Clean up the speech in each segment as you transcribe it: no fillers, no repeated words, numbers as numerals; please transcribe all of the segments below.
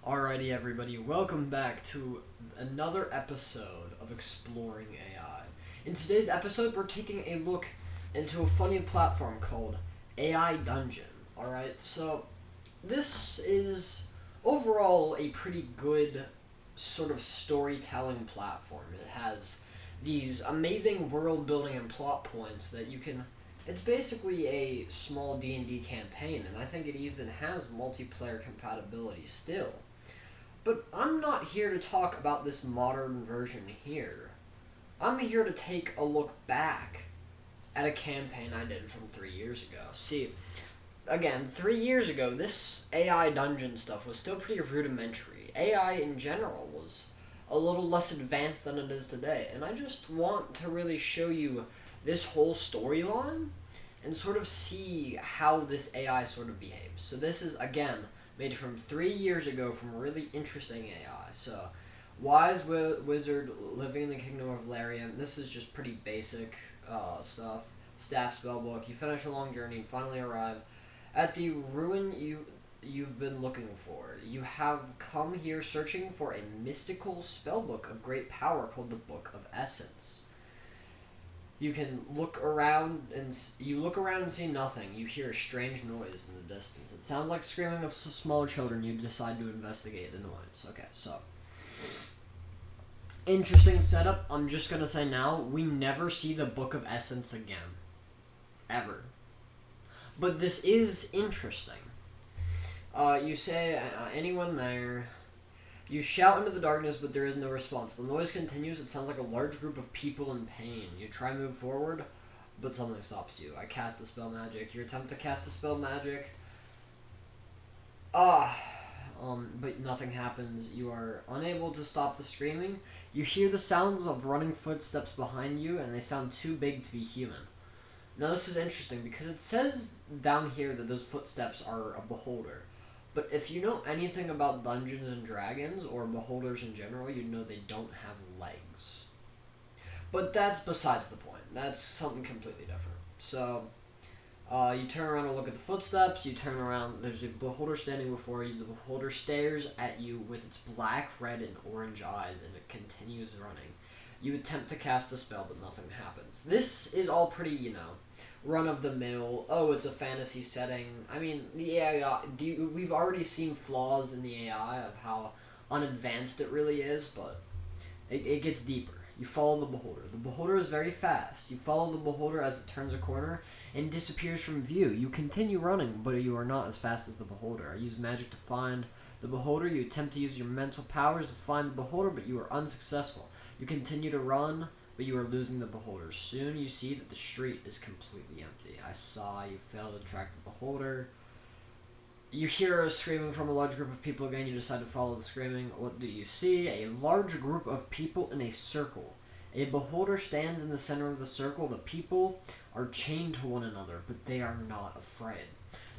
Alrighty, everybody, welcome back to another episode of Exploring AI. In today's episode, we're taking a look into a funny platform called AI Dungeon. Alright, so this is overall a pretty good sort of storytelling platform. It has these amazing world building and plot points that you can. It's basically a small D&D campaign, and I think it even has multiplayer compatibility still. But I'm not here to talk about this modern version here. I'm here to take a look back at a campaign I did from 3 years ago. See, again, 3 years ago, this AI dungeon stuff was still pretty rudimentary. AI in general was a little less advanced than it is today, and I just want to really show you this whole storyline and sort of see how this AI sort of behaves. So this is, again, made from 3 years ago from really interesting AI. So, wise wizard living in the kingdom of Larian. This is just pretty basic stuff. Staff spellbook. You finish a long journey, finally arrive at the ruin you've been looking for. You have come here searching for a mystical spellbook of great power called the Book of Essence. You can look around and see nothing. You hear a strange noise in the distance. It sounds like screaming of small children. You decide to investigate the noise. Okay, so interesting setup. I'm just gonna say now, we never see the Book of Essence again, ever. But this is interesting. You say, anyone there? You shout into the darkness, but there is no response. The noise continues. It sounds like a large group of people in pain. You try to move forward, but something stops you. I cast a spell magic. You attempt to cast a spell magic. But nothing happens. You are unable to stop the screaming. You hear the sounds of running footsteps behind you, and they sound too big to be human. Now this is interesting, because it says down here that those footsteps are a beholder. But if you know anything about Dungeons and Dragons, or beholders in general, you know they don't have legs. But that's besides the point. That's something completely different. So, you turn around and look at the footsteps, you turn around, there's a beholder standing before you, the beholder stares at you with its black, red, and orange eyes, and it continues running. You attempt to cast a spell, but nothing happens. This is all pretty, run-of-the-mill. Oh, it's a fantasy setting. I mean, the AI, we've already seen flaws in the AI of how unadvanced it really is, but it gets deeper. You follow the beholder. The beholder is very fast. You follow the beholder as it turns a corner and disappears from view. You continue running, but you are not as fast as the beholder. I use magic to find the beholder. You attempt to use your mental powers to find the beholder, but you are unsuccessful. You continue to run, but you are losing the beholder. Soon you see that the street is completely empty. I saw you fail to track the beholder. You hear a screaming from a large group of people again. You decide to follow the screaming. What do you see? A large group of people in a circle. A beholder stands in the center of the circle. The people are chained to one another, but they are not afraid.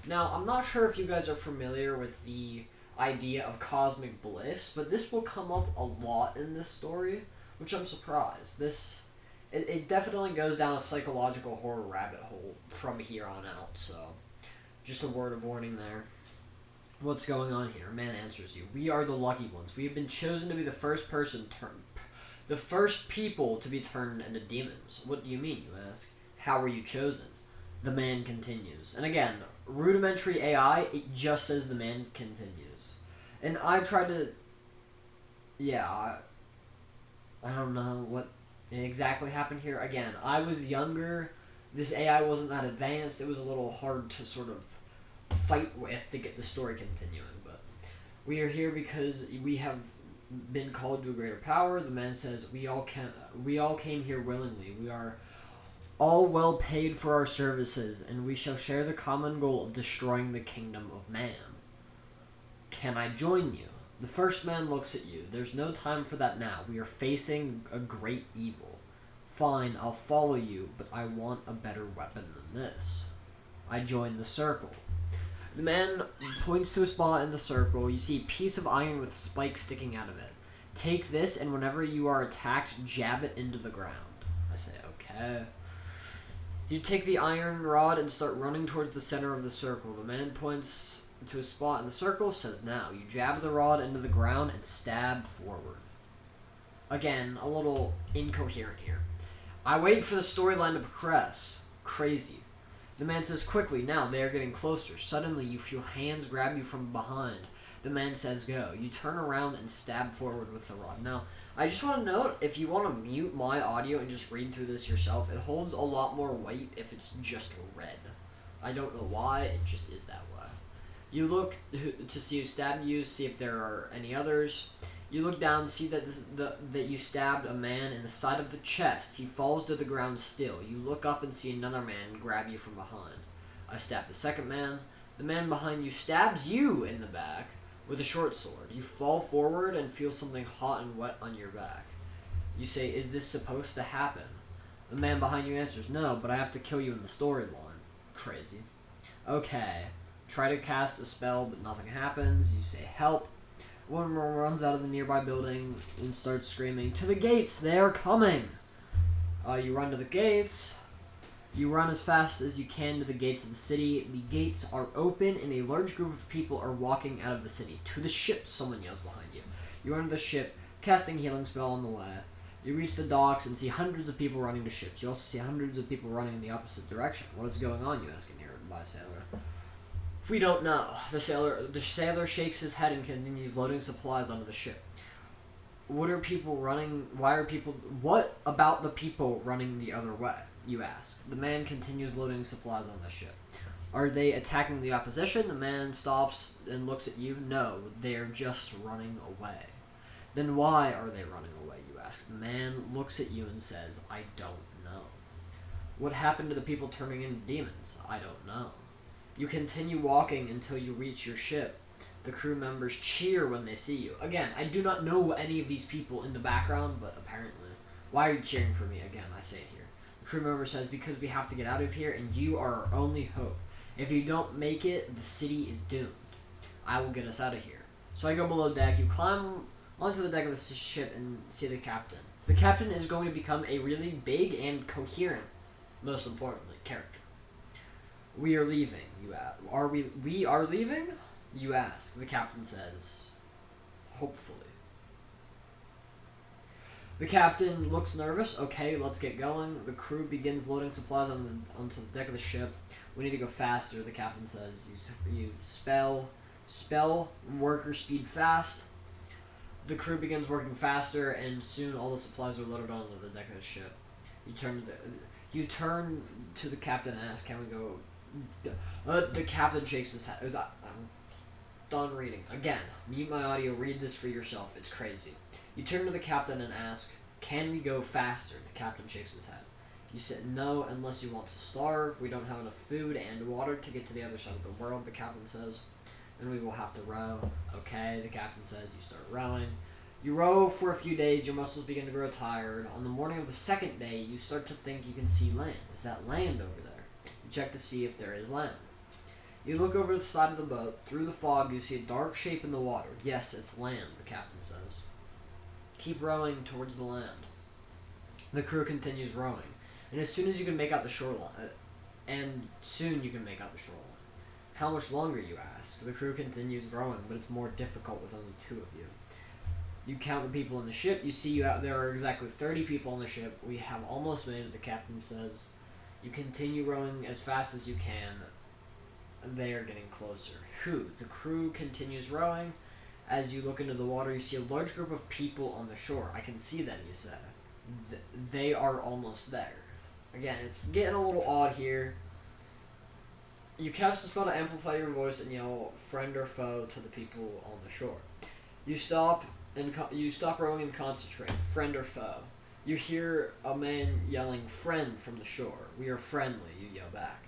Now, I'm not sure if you guys are familiar with the idea of cosmic bliss, but this will come up a lot in this story, which I'm surprised. It definitely goes down a psychological horror rabbit hole from here on out, so just a word of warning there. What's going on here? A man answers you. We are the lucky ones. We have been chosen to be the first people to be turned into demons. What do you mean, you ask? How were you chosen? The man continues. And again, rudimentary AI, it just says the man continues. And I tried to... Yeah, I don't know what exactly happened here. Again, I was younger. This AI wasn't that advanced. It was a little hard to sort of fight with to get the story continuing. But we are here because we have been called to a greater power. The man says, we all came here willingly. We are all well paid for our services, and we shall share the common goal of destroying the kingdom of man. Can I join you? The first man looks at you. There's no time for that now. We are facing a great evil. Fine, I'll follow you, but I want a better weapon than this. I join the circle. The man points to a spot in the circle. You see a piece of iron with spikes sticking out of it. Take this, and whenever you are attacked, jab it into the ground. I say, okay. You take the iron rod and start running towards the center of the circle. The man points to a spot in the circle, says now. You jab the rod into the ground and stab forward. Again, a little incoherent here. I wait for the storyline to progress. Crazy. The man says quickly, now they are getting closer. Suddenly you feel hands grab you from behind. The man says go. You turn around and stab forward with the rod. Now, I just want to note, if you want to mute my audio and just read through this yourself, it holds a lot more weight if it's just red. I don't know why, it just is that way. You look to see who stabbed you, see if there are any others. You look down, see that you stabbed a man in the side of the chest. He falls to the ground still. You look up and see another man grab you from behind. I stab the second man. The man behind you stabs you in the back with a short sword. You fall forward and feel something hot and wet on your back. You say, is this supposed to happen? The man behind you answers, no, but I have to kill you in the storyline. Crazy. Okay. Try to cast a spell, but nothing happens. You say, help. One runs out of the nearby building and starts screaming, to the gates, they are coming! You run to the gates. You run as fast as you can to the gates of the city. The gates are open and a large group of people are walking out of the city. To the ship, someone yells behind you. You run to the ship, casting healing spell on the way. You reach the docks and see hundreds of people running to ships. You also see hundreds of people running in the opposite direction. What is going on, you ask, in here by a sailor. We don't know. The sailor shakes his head and continues loading supplies onto the ship. What about the people running the other way, you ask. The man continues loading supplies on the ship. Are they attacking the opposition? The man stops and looks at you. No, they're just running away. Then why are they running away, you ask. The man looks at you and says, I don't know. What happened to the people turning into demons? I don't know. You continue walking until you reach your ship. The crew members cheer when they see you. Again, I do not know any of these people in the background, but apparently. Why are you cheering for me? Again, I say it here. The crew member says, because we have to get out of here, and you are our only hope. If you don't make it, the city is doomed. I will get us out of here. So I go below deck. You climb onto the deck of the ship and see the captain. The captain is going to become a really big and coherent, most importantly, character. We are leaving, you ask. We are leaving? You ask. The captain says, hopefully. The captain looks nervous. Okay, let's get going. The crew begins loading supplies onto the deck of the ship. We need to go faster, the captain says. You spell worker speed fast. The crew begins working faster, and soon all the supplies are loaded onto the deck of the ship. You turn to the captain and ask, can we go? The captain shakes his head. I'm done reading. Again, mute my audio, read this for yourself. It's crazy. You turn to the captain and ask, can we go faster? The captain shakes his head. You said no, unless you want to starve. We don't have enough food and water to get to the other side of the world, the captain says. And we will have to row. Okay, the captain says. You start rowing. You row for a few days. Your muscles begin to grow tired. On the morning of the second day, you start to think you can see land. Is that land over there? You check to see if there is land. You look over the side of the boat. Through the fog, you see a dark shape in the water. Yes, it's land, the captain says. Keep rowing towards the land. The crew continues rowing. And as soon as you can make out the shoreline, How much longer, you ask? The crew continues rowing, but it's more difficult with only two of you. You count the people in the ship. You see there are exactly 30 people on the ship. We have almost made it, the captain says. You continue rowing as fast as you can. They are getting closer. The crew continues rowing. As you look into the water, you see a large group of people on the shore. I can see them, you say. They are almost there. Again, it's getting a little odd here. You cast a spell to amplify your voice and yell friend or foe to the people on the shore. You stop rowing and concentrate. Friend or foe. You hear a man yelling friend from the shore. We are friendly, you yell back.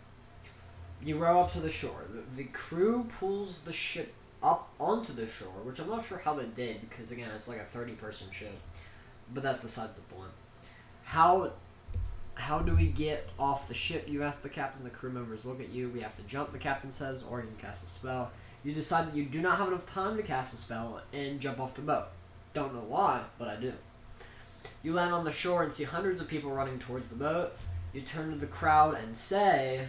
You row up to the shore. The crew pulls the ship up onto the shore, which I'm not sure how they did, because again, it's like a 30-person ship. But that's besides the point. How do we get off the ship? You ask the captain. The crew members look at you. We have to jump, the captain says, or you can cast a spell. You decide that you do not have enough time to cast a spell and jump off the boat. Don't know why, but I do. You land on the shore and see hundreds of people running towards the boat. You turn to the crowd and say,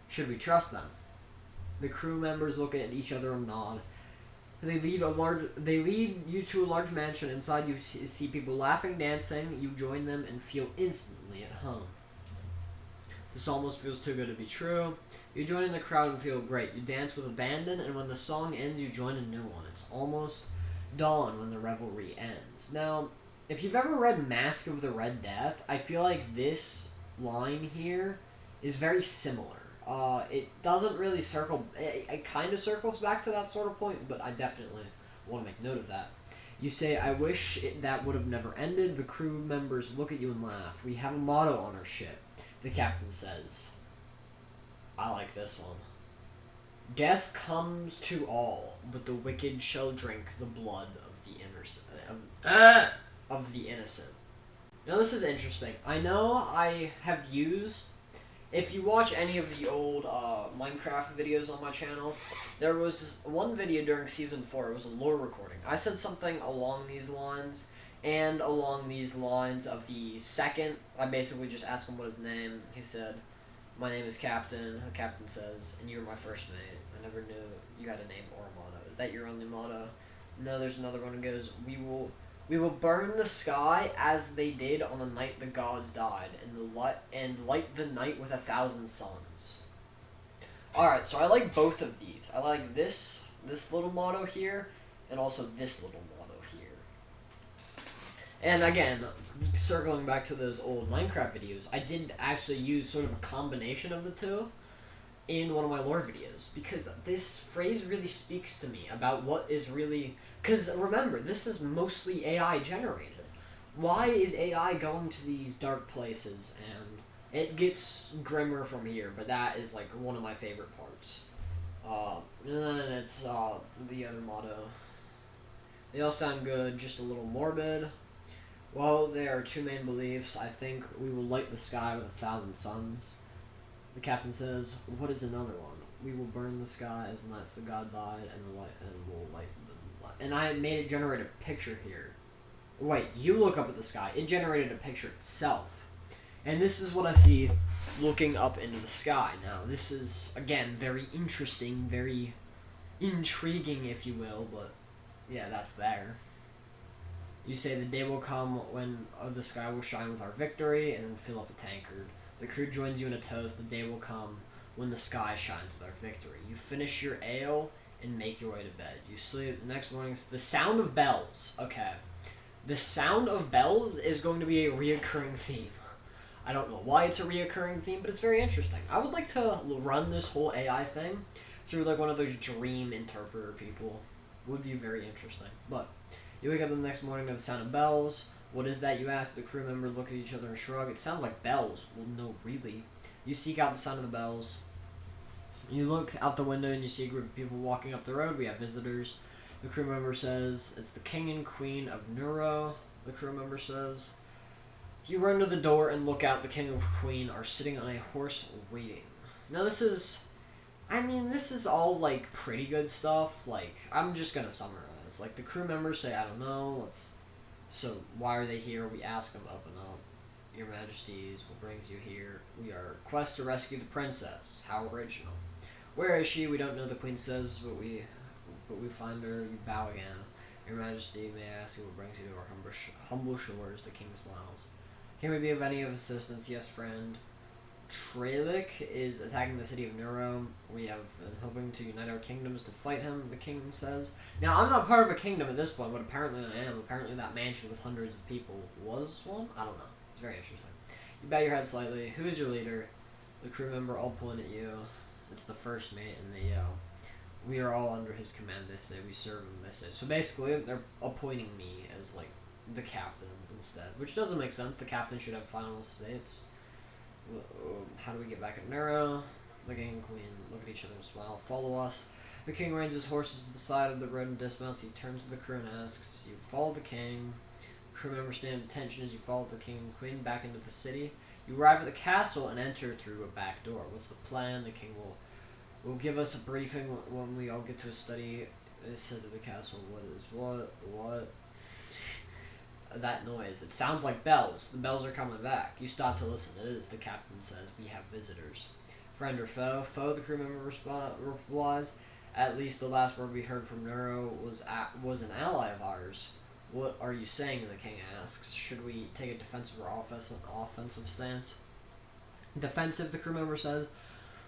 should we trust them? The crew members look at each other and nod. They lead you to a large mansion. Inside you see people laughing, dancing. You join them and feel instantly at home. This almost feels too good to be true. You join in the crowd and feel great. You dance with abandon, and when the song ends, you join a new one. It's almost dawn when the revelry ends. Now, if you've ever read Mask of the Red Death, I feel like this line here is very similar. It doesn't really circle... It kind of circles back to that sort of point, but I definitely want to make note of that. You say, I wish that would have never ended. The crew members look at you and laugh. We have a motto on our ship. The captain says, I like this one. Death comes to all, but the wicked shall drink the blood of the innocent. Now this is interesting. I know I have used... If you watch any of the old Minecraft videos on my channel, there was one video during Season 4, it was a lore recording. I said something along these lines, and along these lines of the second, I basically just asked him what his name. He said, my name is Captain. The captain says, and you were my first mate. I never knew you had a name or a motto. Is that your only motto? No, there's another one that goes, we will burn the sky as they did on the night the gods died, and light the night with 1,000 suns. Alright, so I like both of these. I like this little motto here, and also this little motto here. And again, circling back to those old Minecraft videos, I did actually use sort of a combination of the two in one of my lore videos, because this phrase really speaks to me about what is really... Because remember, this is mostly AI generated. Why is AI going to these dark places? And it gets grimmer from here, but that is like one of my favorite parts. And then it's the other motto. They all sound good, just a little morbid. Well, there are two main beliefs. I think we will light the sky with 1,000 suns. The captain says, what is another one? We will burn the sky as unless the god died, and we'll light the light. And I made it generate a picture here. Wait, you look up at the sky. It generated a picture itself. And this is what I see looking up into the sky. Now, this is, again, very interesting, very intriguing, if you will, but yeah, that's there. You say the day will come when the sky will shine with our victory, and then fill up a tankard. The crew joins you in a toast. The day will come when the sky shines with our victory. You finish your ale and make your way to bed. You sleep. The next morning, the sound of bells. Okay. The sound of bells is going to be a reoccurring theme. I don't know why it's a reoccurring theme, but it's very interesting. I would like to run this whole AI thing through like one of those dream interpreter people. Would be very interesting. But you wake up the next morning to the sound of bells. What is that, you ask? The crew member look at each other and shrug. It sounds like bells. Well, no, really. You seek out the sound of the bells. You look out the window and you see a group of people walking up the road. We have visitors. The crew member says, it's the king and queen of Neuro, the crew member says. You run to the door and look out. The king and queen are sitting on a horse waiting. Now this is all, like, pretty good stuff. Like, I'm just gonna summarize. Like, the crew members say, I don't know, so why are they here? We ask them up and up. Your Majesties, what brings you here? We are quest to rescue the princess. How original. Where is she? We don't know, the queen says, but we find her. You bow again. Your Majesty, may I ask you what brings you to our humble shores? The king smiles. Can we be of any assistance? Yes, friend. Tralic is attacking the city of Neuro. We have been hoping to unite our kingdoms to fight him, the king says. Now, I'm not part of a kingdom at this point, but apparently I am. Apparently that mansion with hundreds of people was one? I don't know. It's very interesting. You bow your head slightly. Who is your leader? The crew member all point at you. It's the first mate, and they yell. We are all under his command, they say. We serve him, they say. So basically, they're appointing me as, like, the captain instead. Which doesn't make sense. The captain should have final states. How do we get back at Neuro? The king and queen look at each other and smile. Follow us. The king reins his horses to the side of the road and dismounts. He turns to the crew and asks, you follow the king. Crew members stand at attention as you follow the king and queen back into the city. You arrive at the castle and enter through a back door. What's the plan? The king will give us a briefing when we all get to a study. They said to the castle, what? That noise. It sounds like bells. The bells are coming back. You stop to listen. It is. The captain says, we have visitors. Friend or foe? Foe, the crew member replies. At least the last word we heard from Neuro was an ally of ours. What are you saying? The king asks. Should we take a defensive or offensive stance? Defensive, the crew member says.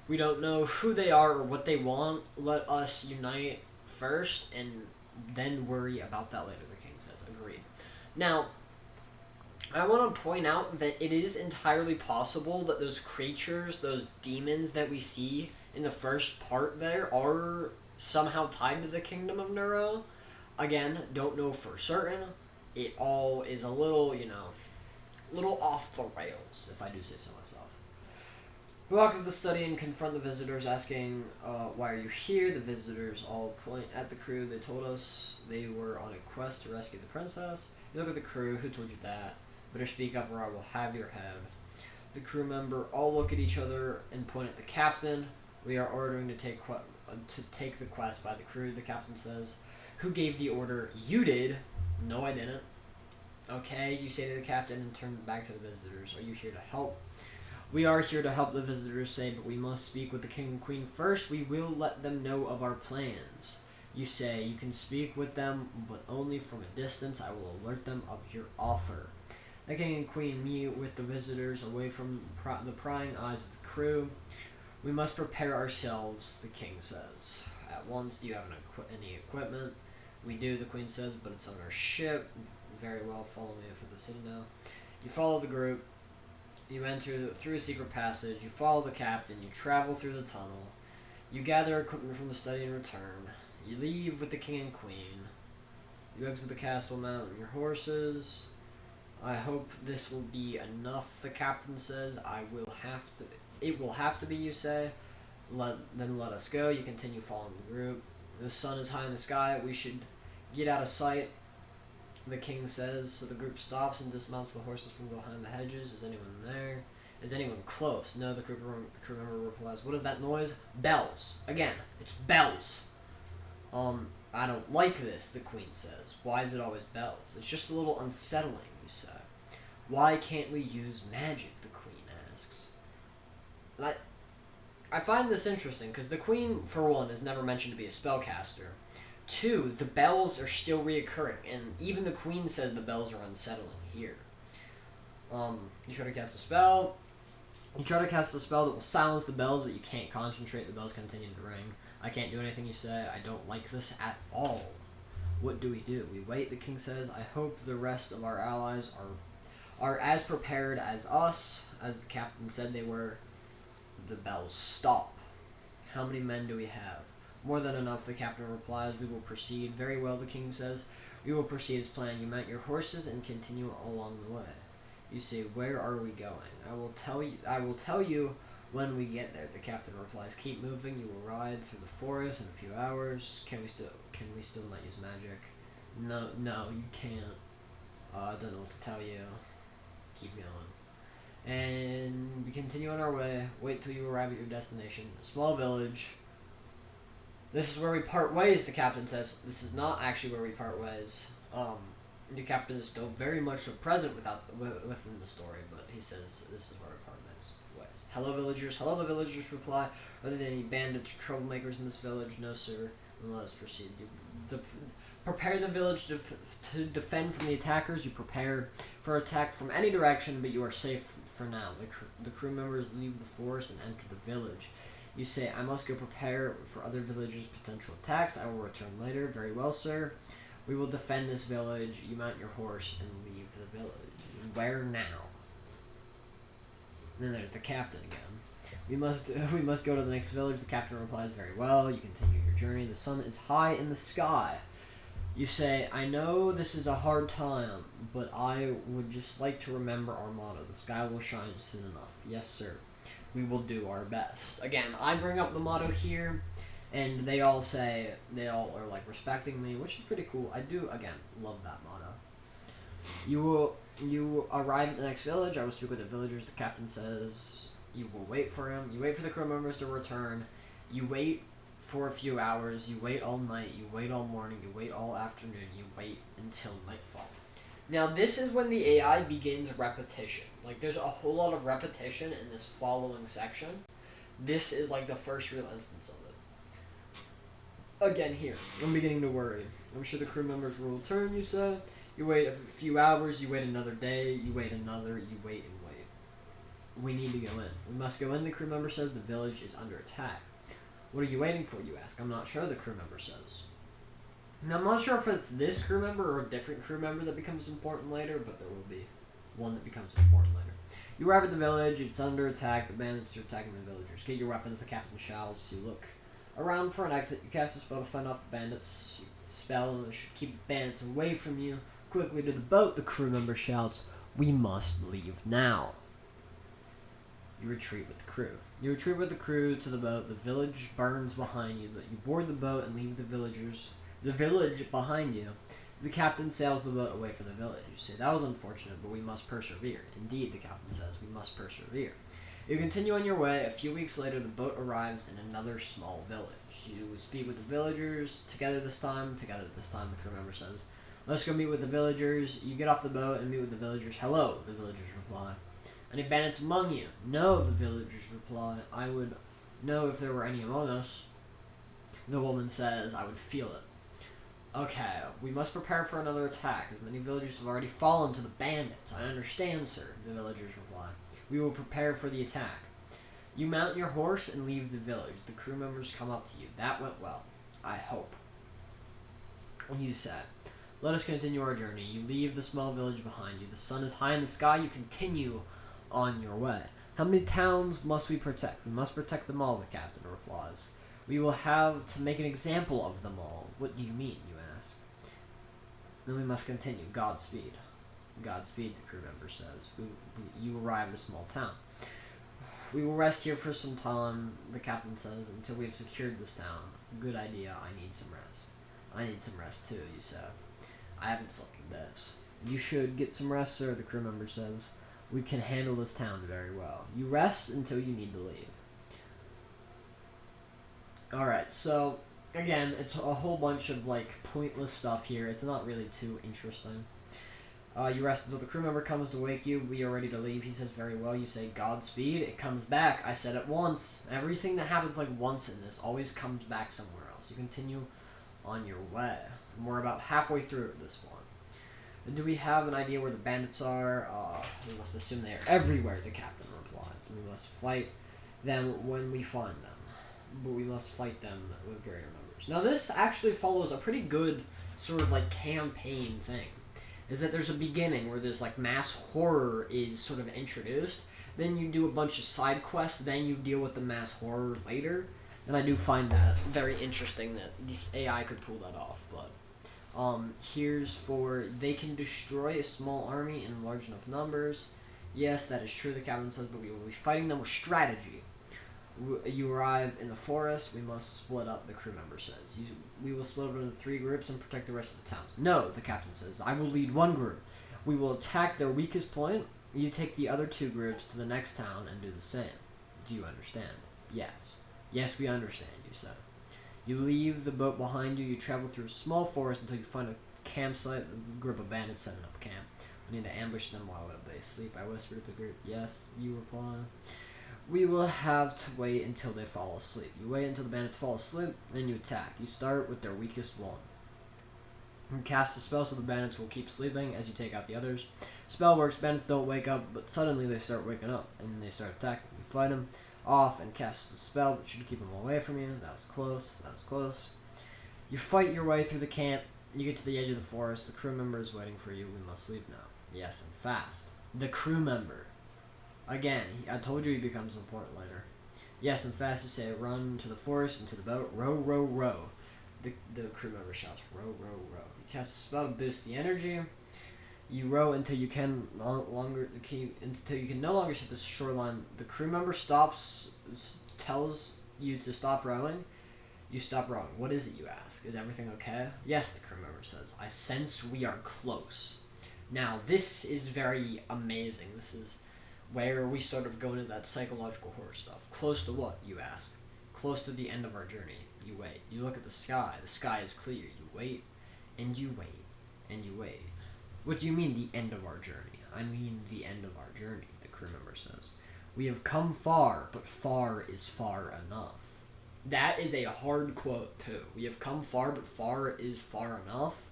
We don't know who they are or what they want. Let us unite first and then worry about that later, the king says. Agreed. Now, I want to point out that it is entirely possible that those creatures, those demons that we see in the first part there, are somehow tied to the kingdom of Neuro. Again, don't know for certain. It all is a little, little off the rails, if I do say so myself. We walk to the study and confront the visitors, asking, why are you here? The visitors all point at the crew. They told us they were on a quest to rescue the princess. You look at the crew. Who told you that? Better speak up or I will have your head. The crew member all look at each other and point at the captain. We are ordering to take the quest by the crew, the captain says. Who gave the order? You did. No, I didn't. Okay, you say to the captain and turn back to the visitors. Are you here to help? We are here to help, the visitors say, but we must speak with the king and queen first. We will let them know of our plans. You say, you can speak with them, but only from a distance. I will alert them of your offer. The king and queen meet with the visitors away from the prying eyes of the crew. We must prepare ourselves, the king says. At once, do you have any equipment? We do, the queen says, but it's on our ship. Very well, follow me for the city now. You follow the group. You enter through a secret passage. You follow the captain. You travel through the tunnel. You gather equipment from the study and return. You leave with the king and queen. You exit the castle, mount your horses. I hope this will be enough, the captain says. It will have to be, you say. Then let us go. You continue following the group. The sun is high in the sky. We should get out of sight, the king says. So the group stops and dismounts the horses from behind the hedges. Is anyone there? Is anyone close? No, the crew member replies. What is that noise? Bells. Again, it's bells. I don't like this, the queen says. Why is it always bells? It's just a little unsettling, you say. Why can't we use magic, the queen asks. I find this interesting, because the queen, for one, is never mentioned to be a spellcaster. Two, the bells are still reoccurring, and even the queen says the bells are unsettling here. You try to cast a spell. You try to cast a spell that will silence the bells, but you can't concentrate. The bells continue to ring. I can't do anything you say. I don't like this at all. What do? We wait, the king says. I hope the rest of our allies are as prepared as us, as the captain said they were. The bells stop. How many men do we have? More than enough, the captain replies. We will proceed. Very well, the king says. We will proceed as planned. You mount your horses and continue along the way. You say, where are we going? I will tell you when we get there, the captain replies. Keep moving. You will ride through the forest in a few hours. Can we still not use magic? No, you can't. I don't know what to tell you. Keep going. And we continue on our way. Wait till you arrive at your destination. A small village. This is where we part ways, the captain says. This is not actually where we part ways. The captain is still very much so present within the story, but he says this is where we part ways. Hello, villagers. Hello, the villagers reply. Are there any bandits or troublemakers in this village? No, sir. Then let us proceed. Prepare the village to defend from the attackers. You prepare for attack from any direction, but you are safe for now. The crew members leave the forest and enter the village. You say, I must go prepare for other villagers' potential attacks. I will return later. Very well, sir. We will defend this village. You mount your horse and leave the village. Where now? And then there's the captain again. We must go to the next village. The captain replies, very well. You continue your journey. The sun is high in the sky. You say, I know this is a hard time, but I would just like to remember our motto. The sky will shine soon enough. Yes, sir. We will do our best. Again, I bring up the motto here, and they all are like respecting me, which is pretty cool. I do, again, love that motto. You arrive at the next village. I will speak with the villagers. The captain says you will wait for him. You wait for the crew members to return. You wait for a few hours. You wait all night. You wait all morning. You wait all afternoon. You wait until nightfall. Now, this is when the AI begins repetition. Like, there's a whole lot of repetition in this following section. This is like the first real instance of it. Again, here, I'm beginning to worry. I'm sure the crew members will return, you say. You wait a few hours, you wait another day, you wait another, you wait and wait. We need to go in. We must go in, the crew member says. The village is under attack. What are you waiting for, you ask? I'm not sure, the crew member says. Now, I'm not sure if it's this crew member or a different crew member that becomes important later, but there will be one that becomes important later. You arrive at the village, it's under attack, the bandits are attacking the villagers. Get your weapons, the captain shouts. You look around for an exit, you cast a spell to fend off the bandits. You spell should keep the bandits away from you. Quickly to the boat, the crew member shouts, we must leave now. You retreat with the crew. You retreat with the crew to the boat, the village burns behind you. You board the boat and leave the village behind you. The captain sails the boat away from the village. You say, that was unfortunate, but we must persevere. Indeed, the captain says, we must persevere. You continue on your way. A few weeks later, the boat arrives in another small village. You speak with the villagers, together this time, the crew member says. Let's go meet with the villagers. You get off the boat and meet with the villagers. Hello, the villagers reply. Any bandits among you? No, the villagers reply. I would know if there were any among us. The woman says, I would feel it. Okay, we must prepare for another attack, as many villagers have already fallen to the bandits. I understand, sir, the villagers reply. We will prepare for the attack. You mount your horse and leave the village. The crew members come up to you. That went well. I hope. You said, let us continue our journey. You leave the small village behind you. The sun is high in the sky. You continue on your way. How many towns must we protect? We must protect them all, the captain replies. We will have to make an example of them all. What do you mean, you ask? Then we must continue. Godspeed. Godspeed, the crew member says. You arrive at a small town. We will rest here for some time, the captain says, until we have secured this town. Good idea. I need some rest. I need some rest too, you say. I haven't slept in days. You should get some rest, sir, the crew member says. We can handle this town very well. You rest until you need to leave. Alright, so, again, it's a whole bunch of, like, pointless stuff here. It's not really too interesting. You rest until the crew member comes to wake you. We are ready to leave. He says, very well. You say, Godspeed. It comes back. I said it once. Everything that happens, like, once in this always comes back somewhere else. You continue on your way. And we're about halfway through at this point. Do we have an idea where the bandits are? We must assume they are everywhere, the captain replies. We must fight them when we find them. But we must fight them with greater numbers. Now, this actually follows a pretty good sort of, like, campaign thing. Is that there's a beginning where this, like, mass horror is sort of introduced. Then you do a bunch of side quests. Then you deal with the mass horror later. And I do find that very interesting that this AI could pull that off. But here's for, they can destroy a small army in large enough numbers. Yes, that is true, the captain says, but we will be fighting them with strategy. You arrive in the forest. We must split up, the crew member says. We will split up into 3 groups and protect the rest of the towns. No, the captain says. I will lead one group. We will attack their weakest point. You take the other 2 groups to the next town and do the same. Do you understand? Yes. Yes, we understand, you said. You leave the boat behind you. You travel through a small forest until you find a campsite. A group of bandits setting up camp. We need to ambush them while they sleep. I whisper to the group. Yes, you reply. We will have to wait until they fall asleep. You wait until the bandits fall asleep, then you attack. You start with their weakest one. You cast a spell so the bandits will keep sleeping as you take out the others. Spell works, bandits don't wake up, but suddenly they start waking up, and they start attacking. You fight them off and cast a spell that should keep them away from you. That was close, that was close. You fight your way through the camp. You get to the edge of the forest. The crew member is waiting for you. We must leave now. Yes, and fast. The crew member. Again, I told you he becomes important later. Yes, and fast, you say, run to the forest and to the boat. Row, row, row. The crew member shouts, row, row, row. You cast a spell to boost the energy. You row until you can no longer see the shoreline. The crew member tells you to stop rowing. You stop rowing. What is it, you ask? Is everything okay? Yes, the crew member says. I sense we are close. Now, this is very amazing. This is where we sort of go into that psychological horror stuff. Close to what, you ask? Close to the end of our journey. You wait. You look at the sky. The sky is clear. You wait, and you wait, and you wait. What do you mean, the end of our journey? I mean the end of our journey, the crew member says. We have come far, but far is far enough. That is a hard quote, too. We have come far, but far is far enough.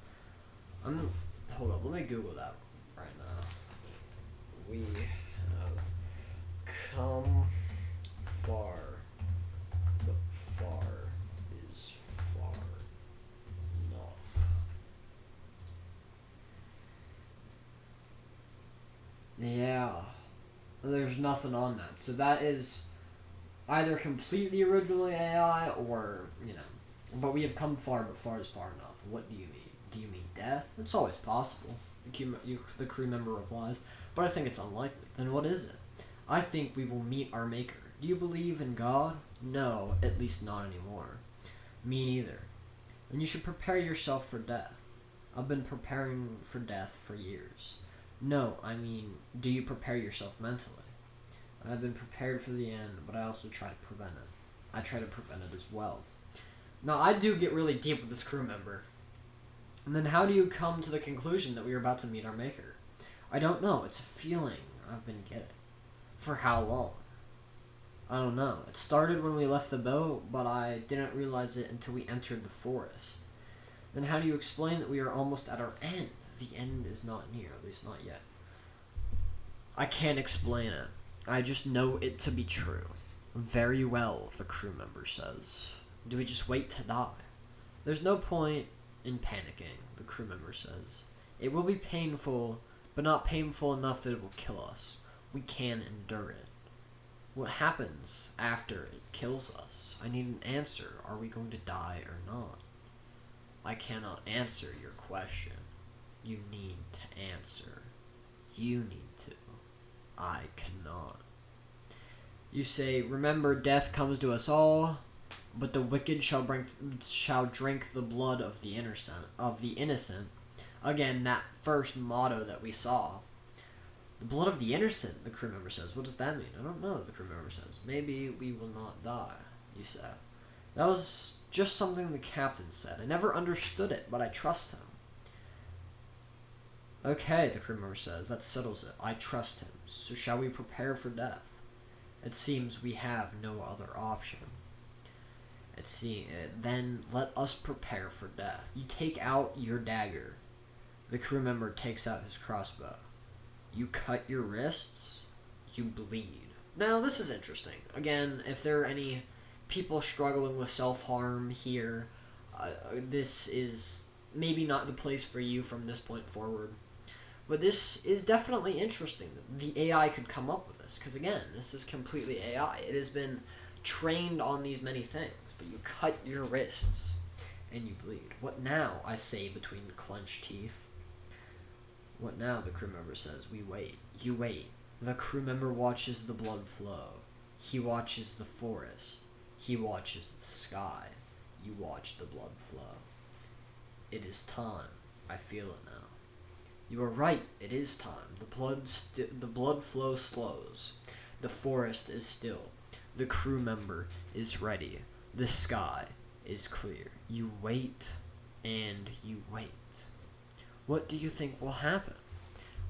Hold up, let me Google that right now. We have come far, but far is far enough. Yeah, there's nothing on that. So that is either completely originally AI or, but we have come far, but far is far enough. What do you mean? Do you mean death? It's always possible. The crew member replies, but I think it's unlikely. Then what is it? I think we will meet our maker. Do you believe in God? No, at least not anymore. Me neither. Then you should prepare yourself for death. I've been preparing for death for years. No, I mean, do you prepare yourself mentally? I've been prepared for the end, but I also try to prevent it. I try to prevent it as well. Now, I do get really deep with this crew member. And then how do you come to the conclusion that we are about to meet our maker? I don't know. It's a feeling I've been getting. For how long? I don't know. It started when we left the boat, but I didn't realize it until we entered the forest. Then how do you explain that we are almost at our end? The end is not near, at least not yet. I can't explain it. I just know it to be true. Very well, the crew member says. Do we just wait to die? There's no point in panicking, the crew member says. It will be painful, but not painful enough that it will kill us. We can endure it. What happens after it kills us? I need an answer. Are we going to die or not? I cannot answer your question. You need to answer. You need to. I cannot. You say, remember, death comes to us all, but the wicked shall drink the blood of the innocent. Again, that first motto that we saw. The blood of the innocent, the crew member says. What does that mean? I don't know, the crew member says. Maybe we will not die, you say. That was just something the captain said. I never understood it, but I trust him. Okay, the crew member says. That settles it. I trust him. So shall we prepare for death? It seems we have no other option. Then let us prepare for death. You take out your dagger. The crew member takes out his crossbow. You cut your wrists. You bleed. Now, this is interesting. Again, if there are any people struggling with self-harm here, this is maybe not the place for you from this point forward. But this is definitely interesting that the AI could come up with this. Because again, this is completely AI. It has been trained on these many things. But you cut your wrists and you bleed. What now? I say between clenched teeth. What now? The crew member says. We wait. You wait. The crew member watches the blood flow. He watches the forest. He watches the sky. You watch the blood flow. It is time. I feel it now. You are right. It is time. The blood flow slows. The forest is still. The crew member is ready. The sky is clear. You wait and you wait. What do you think will happen?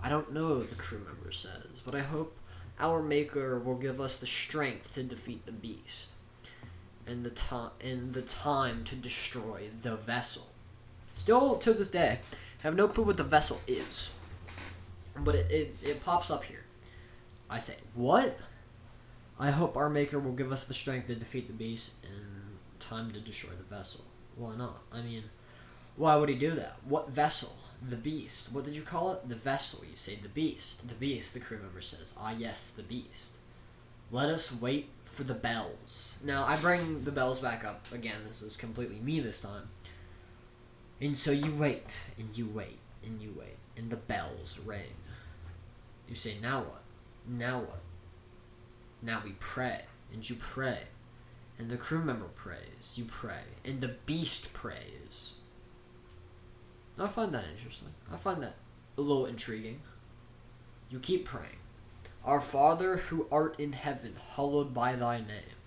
I don't know, the crew member says, but I hope our maker will give us the strength to defeat the beast and the time to destroy the vessel. Still, to this day, I have no clue what the vessel is, but it pops up here. I say, what? I hope our maker will give us the strength to defeat the beast and time to destroy the vessel. Why not? I mean, why would he do that? What vessel? The beast. What did you call it? The vessel. You say the beast. The beast, the crew member says. Ah, yes, the beast. Let us wait for the bells. Now, I bring the bells back up. Again, this is completely me this time. And so you wait, and you wait, and you wait, and the bells ring. You say, now what? Now what? Now we pray, and you pray. And the crew member prays, you pray, and the beast prays. I find that interesting. I find that a little intriguing. You keep praying. Our Father who art in heaven, hallowed by thy name.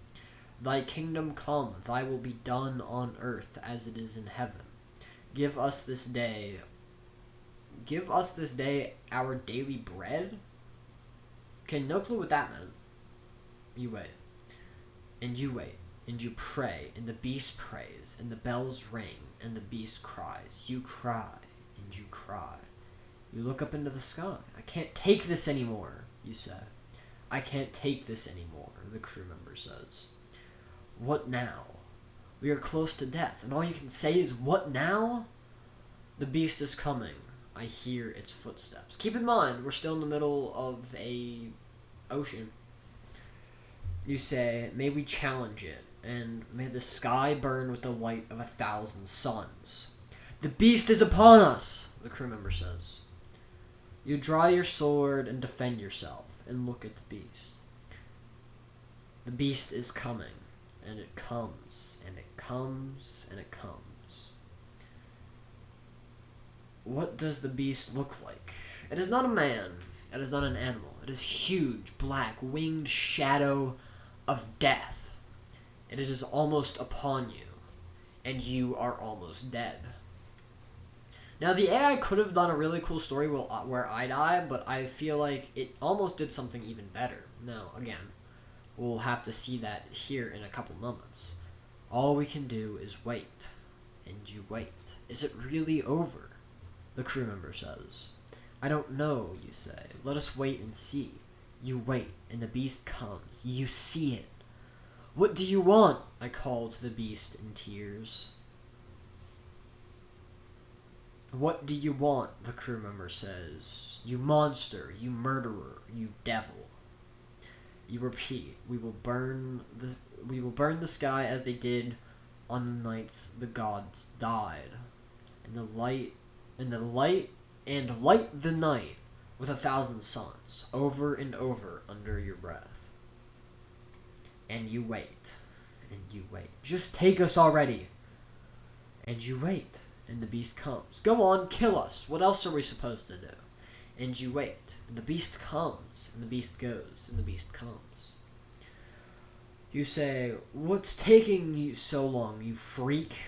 Thy kingdom come, thy will be done on earth as it is in heaven. Give us this day our daily bread? Okay, no clue what that meant. You wait. And you wait. And you pray. And the beast prays. And the bells ring. And the beast cries. You cry. And you cry. You look up into the sky. I can't take this anymore, you say. I can't take this anymore, the crew member says. What now? We are close to death, and all you can say is, what now? The beast is coming. I hear its footsteps. Keep in mind, we're still in the middle of a ocean. You say, may we challenge it, and may the sky burn with the light of 1,000 suns. The beast is upon us, the crew member says. You draw your sword and defend yourself, and look at the beast. The beast is coming, and it comes, and it comes, and it comes. What does the beast look like? It is not a man. It is not an animal. It is huge, black, winged shadow of death. It is almost upon you, and you are almost dead. Now, the AI could have done a really cool story where I die, but I feel like it almost did something even better. Now, again, we'll have to see that here in a couple moments. All we can do is wait, and you wait. Is it really over? The crew member says. I don't know, you say. Let us wait and see. You wait, and the beast comes. You see it. What do you want? I call to the beast in tears. What do you want? The crew member says. You monster, you murderer, you devil. You repeat, we will burn the sky as they did on the nights the gods died, and light the night with 1,000 suns, over and over under your breath. And you wait, and you wait. Just take us already. And you wait, and the beast comes. Go on, kill us. What else are we supposed to do? And you wait, and the beast comes, and the beast goes, and the beast comes. You say, what's taking you so long, you freak?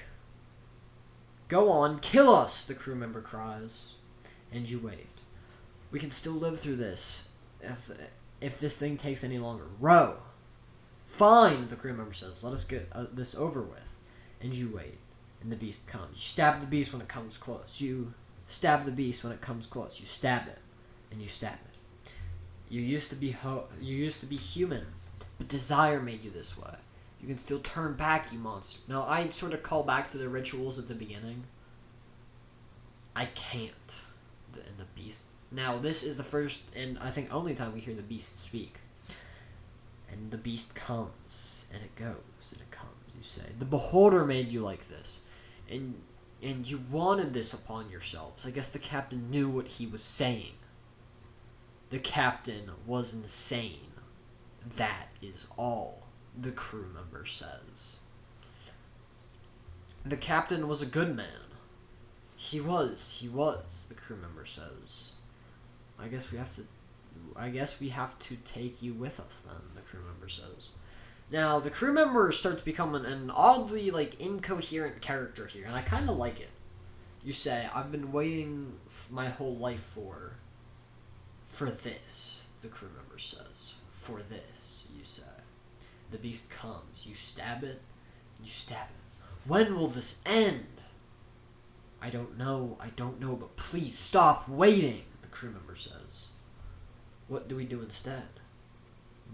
Go on, kill us, the crew member cries. And you wait. We can still live through this, if this thing takes any longer. Row. Fine, the crew member says. Let us get this over with. And you wait, and the beast comes. You stab the beast when it comes close. You stab the beast when it comes close. You stab it, and you stab it. You used to be human, but desire made you this way. You can still turn back, you monster. Now, I sort of call back to the rituals at the beginning. I can't. And the beast. Now, this is the first and I think only time we hear the beast speak. And the beast comes, and it goes, and it comes, you say. The beholder made you like this. And you wanted this upon yourselves. I guess the captain knew what he was saying. The captain was insane. That is all, the crew member says. The captain was a good man. He was, the crew member says. I guess we have to take you with us then, the crew member says. Now, the crew member starts becoming an oddly, incoherent character here, and I kind of like it. You say, I've been waiting my whole life for this, the crew member says. For this, you say. The beast comes. You stab it. You stab it. When will this end? I don't know, but please stop waiting, the crew member says. What do we do instead?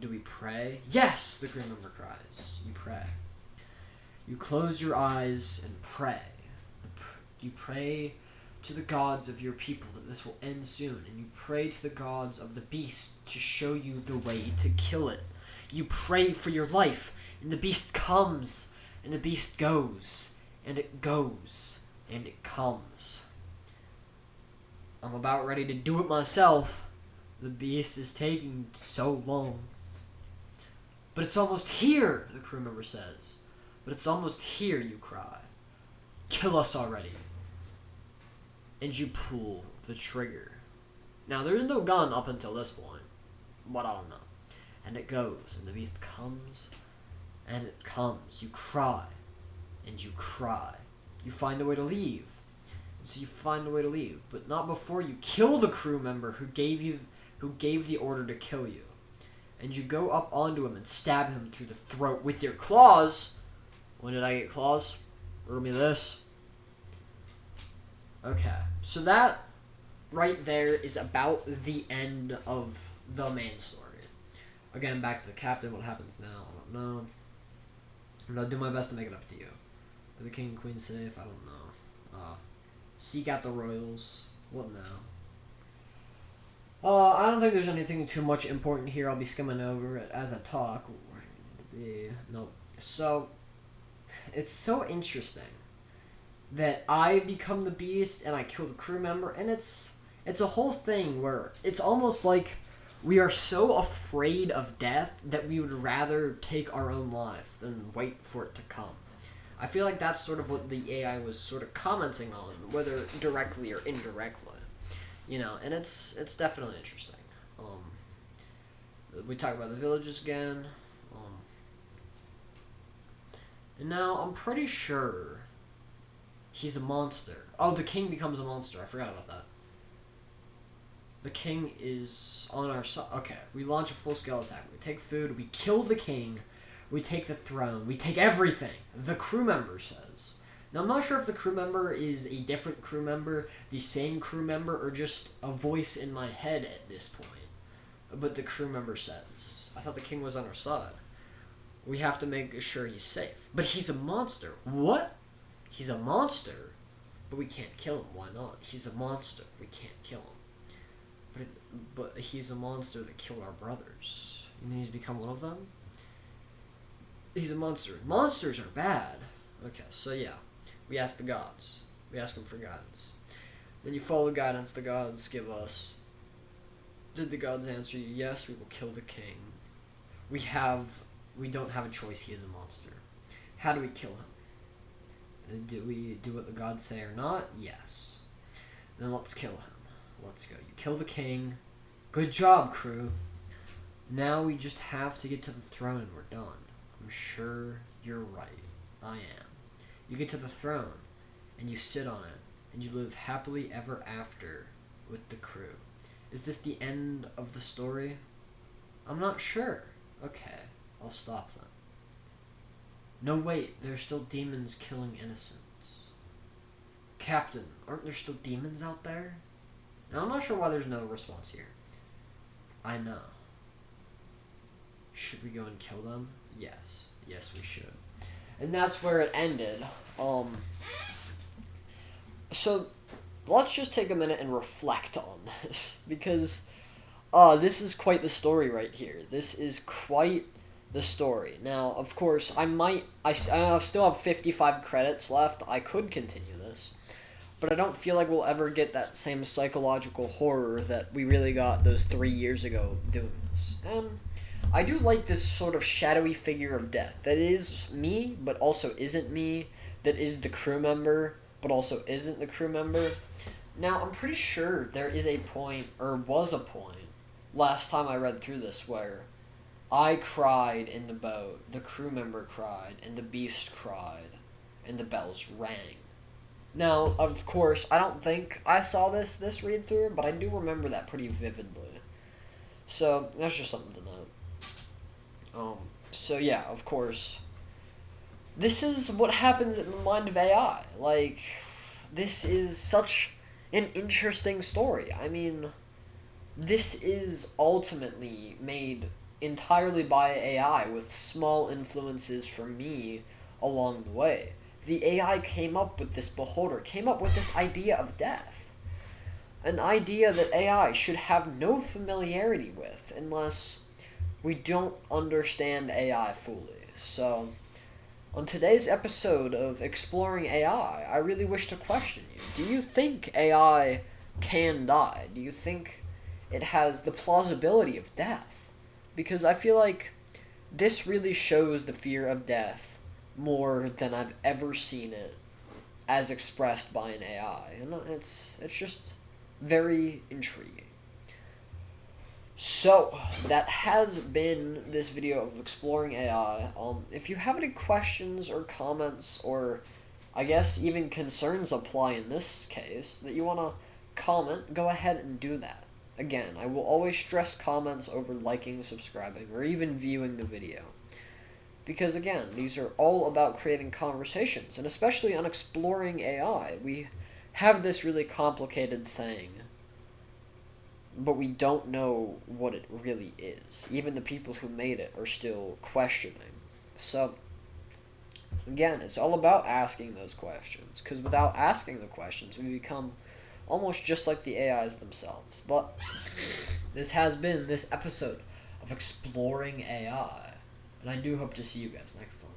Do we pray? Yes, the crew member cries. You pray. You close your eyes and pray. You pray to the gods of your people that this will end soon, and you pray to the gods of the beast to show you the way to kill it. You pray for your life, and the beast comes, and the beast goes, and it goes, and it comes. I'm about ready to do it myself. The beast is taking so long. But it's almost here, the crew member says. But it's almost here, you cry. Kill us already. And you pull the trigger. Now, there's no gun up until this point. But I don't know. And it goes, and the beast comes, and it comes. You cry, and you cry. You find a way to leave. And so you find a way to leave, but not before you kill the crew member who gave the order to kill you. and you go up onto him and stab him through the throat with your claws. When did I get claws? Roll me this. Okay, so that right there is about the end of the main story. Again, back to the captain. What happens now? I don't know. I'm gonna do my best to make it up to you. Are the king and queen safe? I don't know. Seek out the royals. What now? I don't think there's anything too much important here. I'll be skimming over it as I talk. Where do you need to be? Nope. So, it's so interesting that I become the beast and I kill the crew member, and it's a whole thing where it's almost like we are so afraid of death that we would rather take our own life than wait for it to come. I feel like that's sort of what the AI was sort of commenting on, whether directly or indirectly. You know, and it's definitely interesting. We talk about the villages again. And now I'm pretty sure he's a monster. Oh, the king becomes a monster. I forgot about that. The king is on our side. Okay, we launch a full-scale attack. We take food. We kill the king. We take the throne. We take everything. The crew member says. Now, I'm not sure if the crew member is a different crew member, the same crew member, or just a voice in my head at this point. But the crew member says. I thought the king was on our side. We have to make sure he's safe. But he's a monster. What? He's a monster? But we can't kill him. Why not? He's a monster. We can't kill him. But he's a monster that killed our brothers. You mean he's become one of them? He's a monster. Monsters are bad. Okay, so yeah. We ask the gods. We ask them for guidance. When you follow guidance the gods give us. Did the gods answer you? Yes, we will kill the king. We don't have a choice. He is a monster. How do we kill him? Do we do what the gods say or not? Yes. Then let's kill him. Let's go. You kill the king. Good job, crew. Now we just have to get to the throne and we're done. I'm sure you're right. I am. You get to the throne, and you sit on it, and you live happily ever after with the crew. Is this the end of the story? I'm not sure. Okay, I'll stop then. No, wait, there's still demons killing innocents. Captain, aren't there still demons out there? Now, I'm not sure why there's no response here. I know. Should we go and kill them? Yes. Yes, we should. And that's where it ended. So, let's just take a minute and reflect on this. Because, this is quite the story right here. This is quite the story. Now, of course, I still have 55 credits left. I could continue this. But I don't feel like we'll ever get that same psychological horror that we really got those 3 years ago doing this. And I do like this sort of shadowy figure of death that is me, but also isn't me, that is the crew member, but also isn't the crew member. Now, I'm pretty sure there is a point, or was a point, last time I read through this, where I cried in the boat, the crew member cried, and the beast cried, and the bells rang. Now, of course, I don't think I saw this read through, but I do remember that pretty vividly. So, that's just something to note. So yeah, of course, this is what happens in the mind of AI. Like, this is such an interesting story. I mean, this is ultimately made entirely by AI with small influences from me along the way. The AI came up with this beholder, came up with this idea of death. An idea that AI should have no familiarity with unless we don't understand AI fully. So, on today's episode of Exploring AI, I really wish to question you. Do you think AI can die? Do you think it has the plausibility of death? Because I feel like this really shows the fear of death more than I've ever seen it as expressed by an AI. And it's just very intriguing. So, that has been this video of Exploring AI. If you have any questions or comments, or I guess even concerns apply in this case, that you want to comment, go ahead and do that. again, I will always stress comments over liking, subscribing, or even viewing the video. Because again, these are all about creating conversations, and especially on exploring AI. We have this really complicated thing, but we don't know what it really is. Even the people who made it are still questioning. So, again, it's all about asking those questions, because without asking the questions, we become almost just like the AIs themselves. But this has been this episode of Exploring AI. And I do hope to see you guys next time.